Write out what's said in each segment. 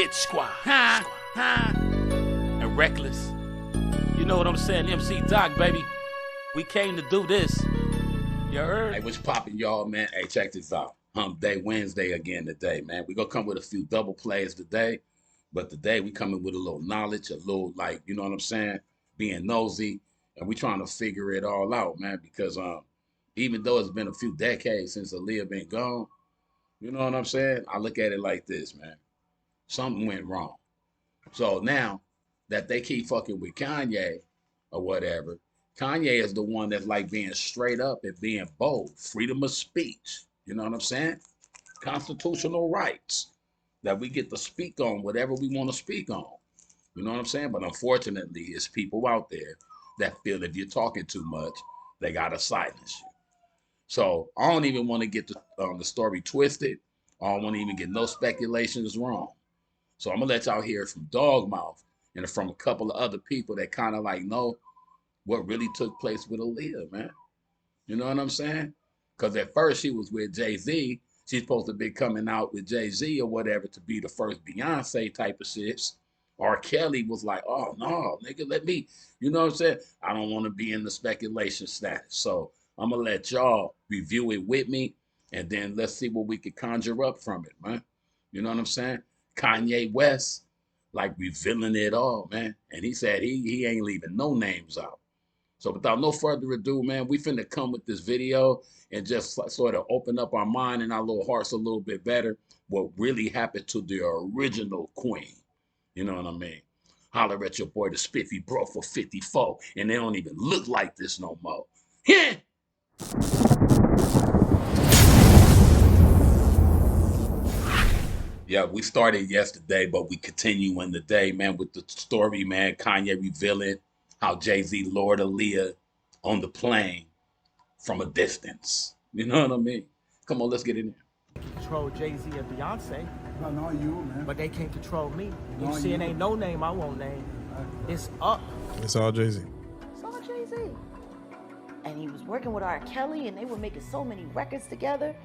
Hit Squad. And Reckless. You know what I'm saying? MC Doc, baby. We came to do this. You heard? Hey, what's poppin', y'all, man? Hey, check this out. Hump Day Wednesday again today, man. We gonna come with a few double plays today. But today we coming with a little knowledge, a little, like, you know what I'm saying? Being nosy. And we trying to figure it all out, man. Because even though it's been a few decades since Aaliyah been gone, you know what I'm saying? I look at it like this, man. Something went wrong. So now that they keep fucking with Kanye or whatever, Kanye is the one that's like being straight up and being bold. Freedom of speech. You know what I'm saying? Constitutional rights that we get to speak on whatever we want to speak on. You know what I'm saying? But unfortunately, it's people out there that feel if you're talking too much, they got to silence you. So I don't even want to get the story twisted. I don't want to even get no speculations wrong. So I'm going to let y'all hear from Dogmouth and from a couple of other people that kind of like know what really took place with Aaliyah, man. You know what I'm saying? Because at first she was with Jay-Z. She's supposed to be coming out with Jay-Z or whatever to be the first Beyonce type of shit. Kelly was like, oh, no, nigga, let me, you know what I'm saying? I don't want to be in the speculation status. So I'm going to let y'all review it with me, and then let's see what we can conjure up from it, man. You know what I'm saying? Kanye West, like, revealing it all, man. And he said he ain't leaving no names out. So without no further ado, man, we finna come with this video and just sort of open up our mind and our little hearts a little bit better what really happened to the original queen. You know what I mean? Holler at your boy, the Spiffy Bro, for 54, and they don't even look like this no more. Yeah. Yeah, we started yesterday, but we continue in the day, man, with the story, man. Kanye revealing how Jay-Z lured Aaliyah on the plane from a distance. You know what I mean? Come on, let's get in there. Control Jay-Z and Beyonce. No, you, man. But they can't control me. You see, it ain't no name I won't name. It's up. It's all Jay-Z. It's all Jay-Z. And he was working with rkelly, and they were making so many records together.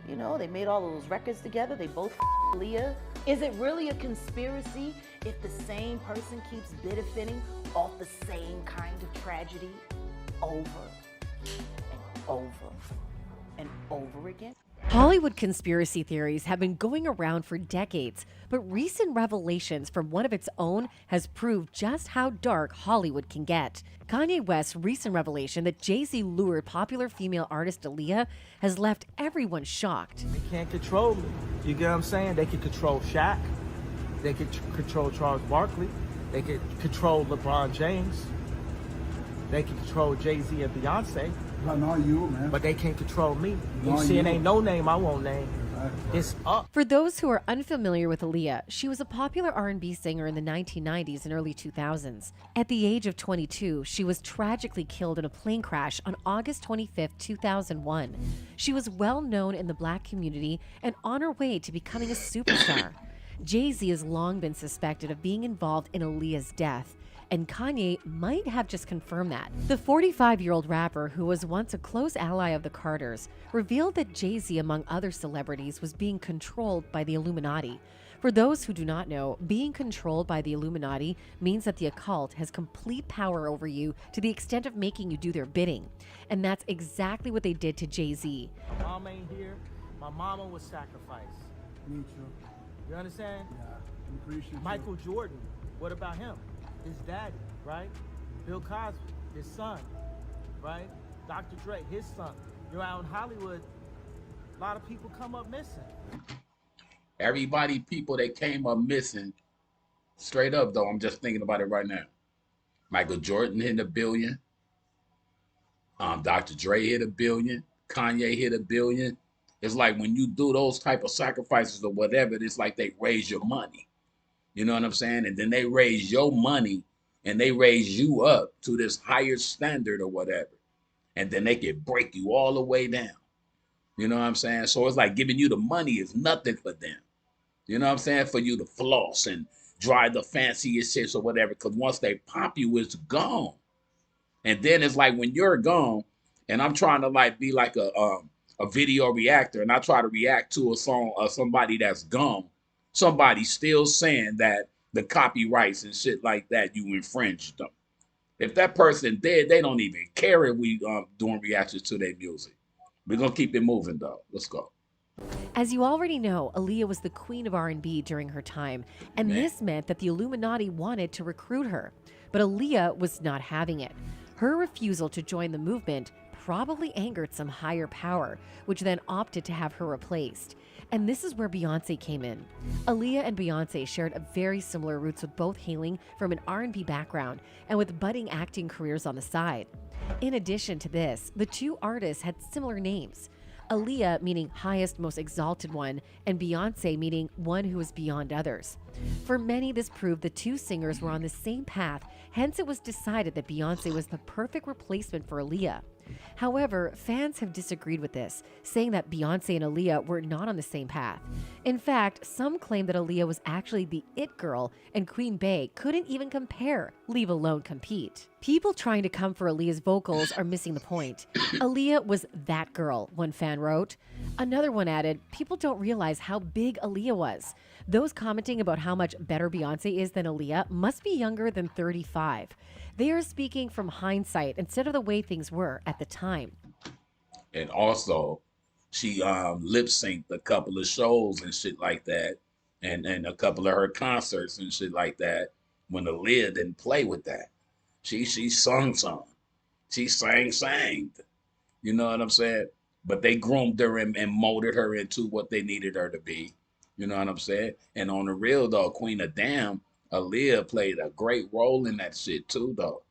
You know, they made all of those records together. They both Aaliyah. Is it really a conspiracy if the same person keeps benefiting off the same kind of tragedy over and over and over again? Hollywood conspiracy theories have been going around for decades, but recent revelations from one of its own has proved just how dark Hollywood can get. Kanye West's recent revelation that Jay-Z lured popular female artist Aaliyah has left everyone shocked. They can't control me. You get what I'm saying? They can control Shaq. They can control Charles Barkley. They can control LeBron James. They can control Jay-Z and Beyonce. No, you, man. But they can't control me. You see, it ain't no name I won't name. It's up. For those who are unfamiliar with Aaliyah, she was a popular R&B singer in the 1990s and early 2000s. At the age of 22, she was tragically killed in a plane crash on August 25, 2001. She was well known in the Black community and on her way to becoming a superstar. Jay-Z has long been suspected of being involved in Aaliyah's death, and Kanye might have just confirmed that. The 45-year-old rapper, who was once a close ally of the Carters, revealed that Jay-Z, among other celebrities, was being controlled by the Illuminati. For those who do not know, being controlled by the Illuminati means that the occult has complete power over you to the extent of making you do their bidding. And that's exactly what they did to Jay-Z. My mama ain't here. My mama was sacrificed. Me too. You understand? Yeah, appreciate Michael Jordan, what about him? His daddy, right? Bill Cosby, his son, right? Dr. Dre, his son. You're out in Hollywood, a lot of people come up missing. People that came up missing, straight up though, I'm just thinking about it right now. Michael Jordan hit $1 billion. Dr. Dre hit $1 billion. Kanye hit $1 billion. It's like when you do those type of sacrifices or whatever, it's like they raise your money. You know what I'm saying? And then they raise your money and they raise you up to this higher standard or whatever. And then they can break you all the way down. You know what I'm saying? So it's like giving you the money is nothing for them. You know what I'm saying? For you to floss and drive the fanciest shit or whatever. Because once they pop you, it's gone. And then it's like when you're gone and I'm trying to like be like a video reactor and I try to react to a song of somebody that's gone. somebody's still saying that the copyrights and shit like that, you infringed them. If that person dead, they don't even care if we doing reactions to their music. We're gonna keep it moving though. Let's go. As you already know, Aaliyah was the queen of R&B during her time, and this meant that the Illuminati wanted to recruit her. But Aaliyah was not having it. Her refusal to join the movement probably angered some higher power, which then opted to have her replaced. And this is where Beyonce came in. Aaliyah and Beyonce shared a very similar roots, with both hailing from an R&B background and with budding acting careers on the side. In addition to this, the two artists had similar names. Aaliyah meaning highest, most exalted one, and Beyonce meaning one who is beyond others. For many, this proved the two singers were on the same path, hence it was decided that Beyonce was the perfect replacement for Aaliyah. However, fans have disagreed with this, saying that Beyonce and Aaliyah were not on the same path. In fact, some claim that Aaliyah was actually the it girl and Queen Bey couldn't even compare, leave alone compete. People trying to come for Aaliyah's vocals are missing the point. Aaliyah was that girl, one fan wrote. Another one added, people don't realize how big Aaliyah was. Those commenting about how much better Beyonce is than Aaliyah must be younger than 35. They are speaking from hindsight instead of the way things were at the time. And also, she lip synced a couple of shows and shit like that, and a couple of her concerts and shit like that. When Aaliyah didn't play with that, she sung. She sang. You know what I'm saying? But they groomed her and molded her into what they needed her to be. You know what I'm saying? And on the real though, Queen of Damn, Aaliyah played a great role in that shit too though.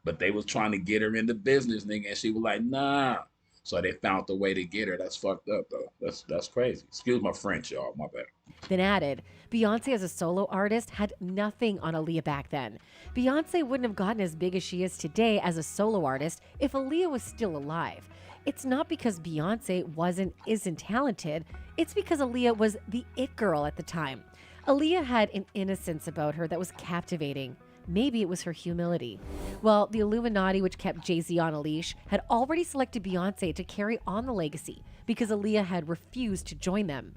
But they was trying to get her into business, nigga, and she was like, nah. So they found the way to get her. That's fucked up though. That's crazy. Excuse my French, y'all. My bad. Then added, Beyonce as a solo artist had nothing on Aaliyah back then. Beyonce wouldn't have gotten as big as she is today as a solo artist if Aaliyah was still alive. It's not because Beyonce isn't talented, it's because Aaliyah was the it girl at the time. Aaliyah had an innocence about her that was captivating. Maybe it was her humility. Well, the Illuminati, which kept Jay-Z on a leash, had already selected Beyonce to carry on the legacy because Aaliyah had refused to join them.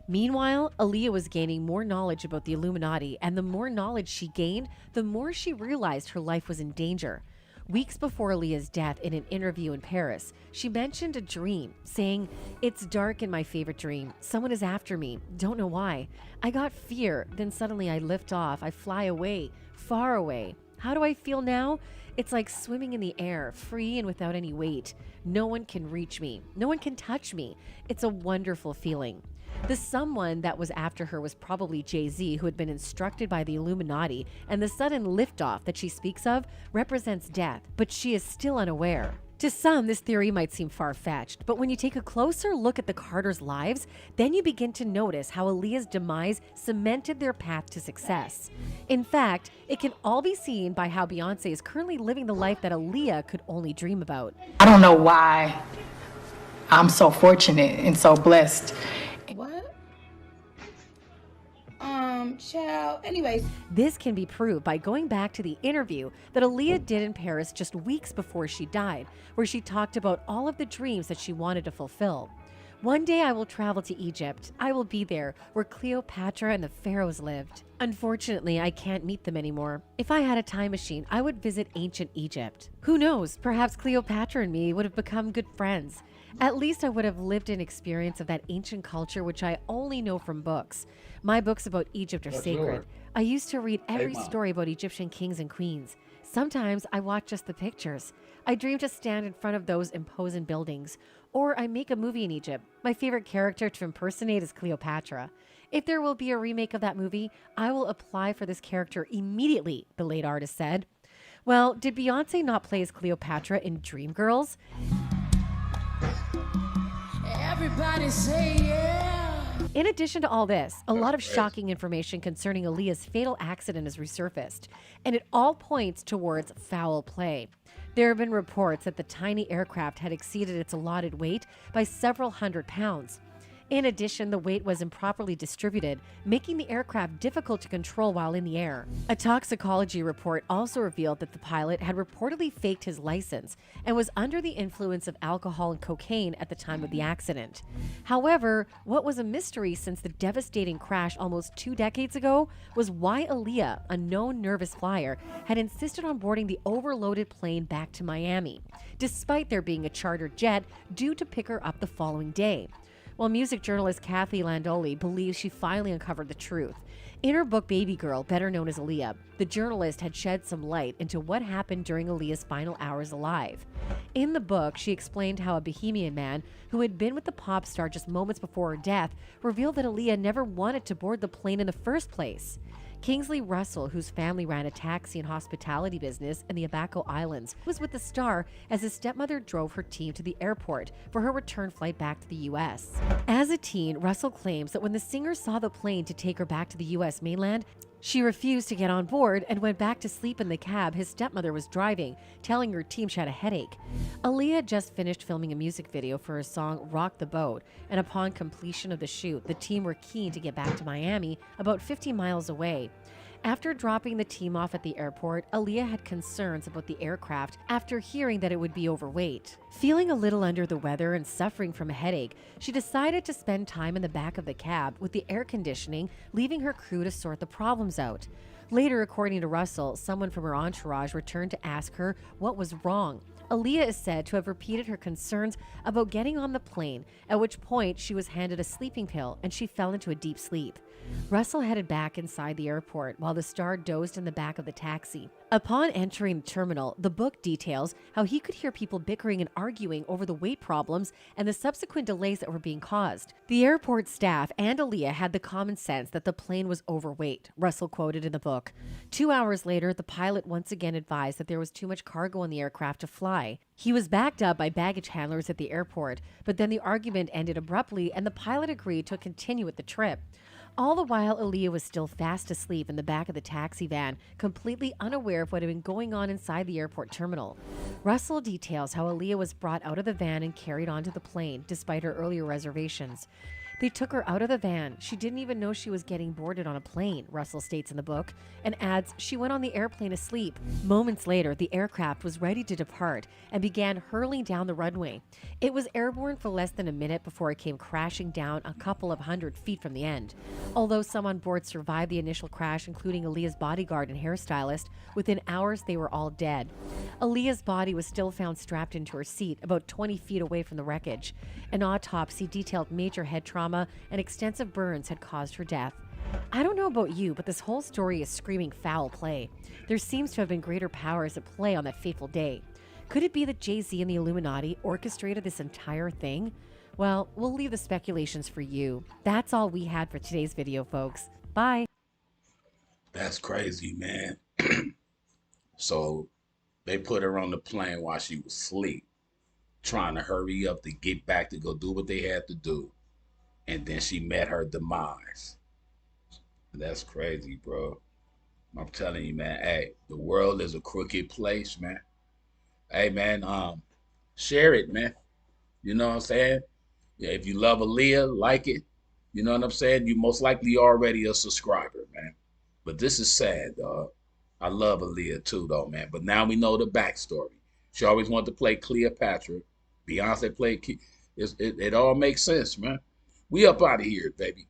Meanwhile, Aaliyah was gaining more knowledge about the Illuminati, and the more knowledge she gained, the more she realized her life was in danger. Weeks before Aaliyah's death, in an interview in Paris, she mentioned a dream, saying, "It's dark in my favorite dream. Someone is after me. Don't know why. I got fear. Then suddenly I lift off. I fly away, far away. How do I feel now? It's like swimming in the air, free and without any weight. No one can reach me. No one can touch me. It's a wonderful feeling." The someone that was after her was probably Jay-Z, who had been instructed by the Illuminati, and the sudden liftoff that she speaks of represents death, but she is still unaware. To some, this theory might seem far-fetched, but when you take a closer look at the Carters' lives, then you begin to notice how Aaliyah's demise cemented their path to success. In fact, it can all be seen by how Beyonce is currently living the life that Aaliyah could only dream about. I don't know why I'm so fortunate and so blessed. What? Child. Anyways. This can be proved by going back to the interview that Aaliyah did in Paris just weeks before she died, where she talked about all of the dreams that she wanted to fulfill. One day I will travel to Egypt. I will be there where Cleopatra and the pharaohs lived. Unfortunately, I can't meet them anymore. If I had a time machine, I would visit ancient Egypt. Who knows, perhaps Cleopatra and me would have become good friends. At least I would have lived an experience of that ancient culture which I only know from books. My books about Egypt are sacred. I used to read every story about Egyptian kings and queens. Sometimes I watch just the pictures. I dream to stand in front of those imposing buildings. Or I make a movie in Egypt. My favorite character to impersonate is Cleopatra. If there will be a remake of that movie, I will apply for this character immediately, the late artist said. Well, did Beyonce not play as Cleopatra in Dreamgirls? Everybody say yeah. In addition to all this, a lot of shocking information concerning Aaliyah's fatal accident has resurfaced, and it all points towards foul play. There have been reports that the tiny aircraft had exceeded its allotted weight by several hundred pounds. In addition, the weight was improperly distributed, making the aircraft difficult to control while in the air. A toxicology report also revealed that the pilot had reportedly faked his license and was under the influence of alcohol and cocaine at the time of the accident. However, what was a mystery since the devastating crash almost 2 decades ago was why Aaliyah, a known nervous flyer, had insisted on boarding the overloaded plane back to Miami, despite there being a chartered jet due to pick her up the following day. While music journalist Kathy Landoli believes she finally uncovered the truth. In her book Baby Girl, better known as Aaliyah, the journalist had shed some light into what happened during Aaliyah's final hours alive. In the book, she explained how a Bohemian man who had been with the pop star just moments before her death revealed that Aaliyah never wanted to board the plane in the first place. Kingsley Russell, whose family ran a taxi and hospitality business in the Abaco Islands, was with the star as his stepmother drove her team to the airport for her return flight back to the U.S. As a teen, Russell claims that when the singer saw the plane to take her back to the U.S. mainland, she refused to get on board and went back to sleep in the cab his stepmother was driving, telling her team she had a headache. Aaliyah had just finished filming a music video for her song Rock the Boat, and upon completion of the shoot, the team were keen to get back to Miami, about 50 miles away. After dropping the team off at the airport, Aaliyah had concerns about the aircraft after hearing that it would be overweight. Feeling a little under the weather and suffering from a headache, she decided to spend time in the back of the cab with the air conditioning, leaving her crew to sort the problems out. Later, according to Russell, someone from her entourage returned to ask her what was wrong. Aaliyah is said to have repeated her concerns about getting on the plane, at which point she was handed a sleeping pill and she fell into a deep sleep. Russell headed back inside the airport while the star dozed in the back of the taxi. Upon entering the terminal, the book details how he could hear people bickering and arguing over the weight problems and the subsequent delays that were being caused. The airport staff and Aaliyah had the common sense that the plane was overweight, Russell quoted in the book. 2 hours later, the pilot once again advised that there was too much cargo on the aircraft to fly. He was backed up by baggage handlers at the airport, but then the argument ended abruptly and the pilot agreed to continue with the trip. All the while, Aaliyah was still fast asleep in the back of the taxi van, completely unaware of what had been going on inside the airport terminal. Russell details how Aaliyah was brought out of the van and carried onto the plane, despite her earlier reservations. They took her out of the van. She didn't even know she was getting boarded on a plane, Russell states in the book, and adds she went on the airplane asleep. Moments later, the aircraft was ready to depart and began hurling down the runway. It was airborne for less than a minute before it came crashing down a couple of 100 feet from the end. Although some on board survived the initial crash, including Aaliyah's bodyguard and hairstylist, within hours they were all dead. Aaliyah's body was still found strapped into her seat about 20 feet away from the wreckage. An autopsy detailed major head trauma and extensive burns had caused her death. I don't know about you, but this whole story is screaming foul play. There seems to have been greater powers at play on that fateful day. Could it be that Jay-Z and the Illuminati orchestrated this entire thing? Well, we'll leave the speculations for you. That's all we had for today's video, folks. Bye. That's crazy, man. So they put her on the plane while she was asleep, trying to hurry up to get back to go do what they had to do. And then she met her demise. That's crazy, bro. I'm telling you, man. Hey, the world is a crooked place, man. Hey, man, share it, man. You know what I'm saying? Yeah, if you love Aaliyah, like it. You know what I'm saying? You most likely already a subscriber, man. But this is sad, dog. I love Aaliyah too, though, man. But now we know the backstory. She always wanted to play Cleopatra. Beyonce played. It all makes sense, man. We up out of here, baby.